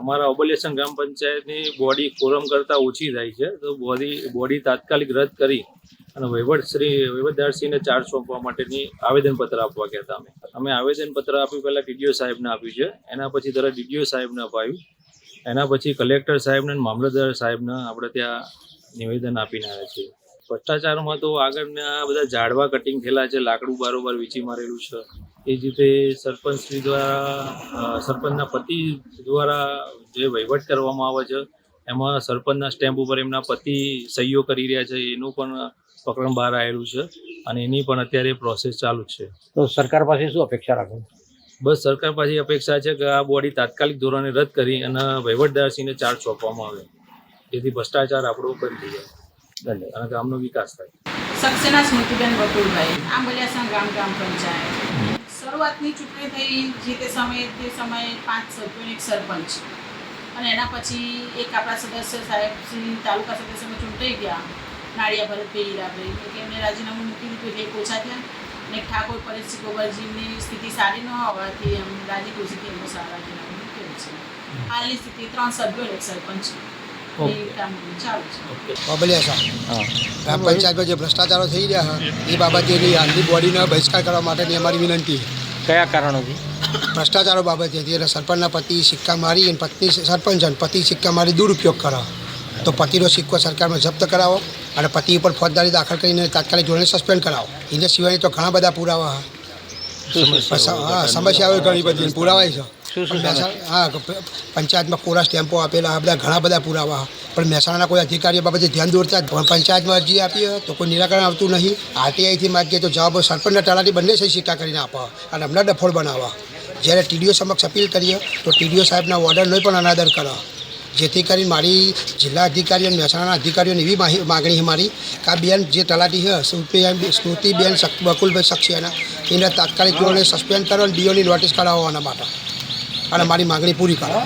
અમારા ઓબલેશન ગ્રામ પંચાયતની body quorum કરતાં ઓછી થાય છે, તો બોડી તાત્કાલિક રદ કરી અને વહીવટદારશ્રીને ચાર્જ સોંપવા માટેની આવેદનપત્ર આપવા ગયા હતા. અમે આવેદનપત્ર આપ્યું, પહેલાં ટીડીઓ સાહેબને આપ્યું છે, એના પછી તરત ડીડીઓ સાહેબને અપાયું, એના પછી કલેક્ટર સાહેબને અને મામલતદાર સાહેબને આપણે ત્યાં નિવેદન આપીને આવ્યા છીએ. ભ્રષ્ટાચારમાં તો આગળના બધા ઝાડવા કટિંગ થયેલા છે, લાકડું બારોબાર વીંચી મારેલું છે. એ જ રીતે સરપંચશ્રી દ્વારા સરપંચના પતિ દ્વારા જે વહીવટ કરવામાં આવે છે એમાં સરપંચના સ્ટેમ્પ ઉપર એમના પતિ સહીઓ કરી રહ્યા છે, એનું પણ પ્રકરણ બહાર આવેલું છે અને એની પણ અત્યારે પ્રોસેસ ચાલુ છે. તો સરકાર પાસે શું અપેક્ષા રાખો? બસ સરકાર પાસે અપેક્ષા છે કે આ બોડી તાત્કાલિક ધોરણે રદ કરી અને વહીવટદારશ્રીને ચાર્જ સોંપવામાં આવે, જેથી ભ્રષ્ટાચાર આપણો બંધ થઈ જાય અને ગામનો વિકાસ થાય. સક્સેના સ્મૃતિબેન વકુલભાઈ, આંબલિયાસણ ગ્રામ પંચાયત. શરૂઆતની ચૂંટણી થઈ જે સમયે 5 સભ્યોને એક સરપંચ અને એના પછી એક આપણા સદસ્ય સાહેબ શ્રી તાલુકા સદસ્યમાં ચૂંટાઈ ગયા, નાળિયા ભરતભાઈ હીરાભાઈ, એટલે એમને રાજીનામું મૂકી દીધું, એટલે ઓછા થયા. અને ઠાકોર પરેશજી ગોબરજીની સ્થિતિ સારી ન હોવાથી એમ રાજી ખુશીથી એમનું રાજીનામું મૂકેલું છે. હાલની સ્થિતિ 3 સભ્યો એક સરપંચ ગ્રામ પંચાયતમાં જે ભ્રષ્ટાચારો થઈ રહ્યા એ બાબતે હાલની બોડીનો બહિષ્કાર કરવા માટેની અમારી વિનંતી. કયા કારણોથી? ભ્રષ્ટાચારો બાબતે એટલે સરપંચના પતિ સિક્કા મારી અને પત્ની સરપંચ અને પતિ સિક્કા મારી દુરુપયોગ કરાવો, તો પતિનો સિક્કો સરકારમાં જપ્ત કરાવો અને પતિ ઉપર ફોજદારી દાખલ કરીને તાત્કાલિક ધોરણે સસ્પેન્ડ કરાવો. એને સિવાય તો ઘણા બધા પુરાવા સમસ્યાઓ ઘણી બધી પુરાવાય છે. હા, પંચાયતમાં કોરા સ્ટેમ્પો આપેલા, આ બધા ઘણા બધા પુરાવા, પણ મહેસાણાના કોઈ અધિકારીઓ બાબતે ધ્યાન દોરતા જ પંચાયતમાં અરજી આપીએ તો કોઈ નિરાકરણ આવતું નહીં. આરટીઆઈથી માગીએ તો જવાબ સરપંચના તલાટી બંને સહી સિક્કા કરીને આપવા અને હમણાં ડફોડ બનાવવા. જ્યારે ટીડીઓ સમક્ષ અપીલ કરીએ તો ટીડીઓ સાહેબના ઓર્ડરનો પણ અનાદર કરો, જેથી કરીને મારી જિલ્લા અધિકારીઓ અને મહેસાણાના અધિકારીઓને એવી માગણી છે મારી કે આ બેન જે તલાટી છે સ્મૃતિબેન બકુલભાઈ સક્સેના, એને તાત્કાલિક ધોરણે સસ્પેન્ડ કરો અને ડીઓની નોટિસ કઢાવવાના માટે અને મારી માગણી પૂરી કરો.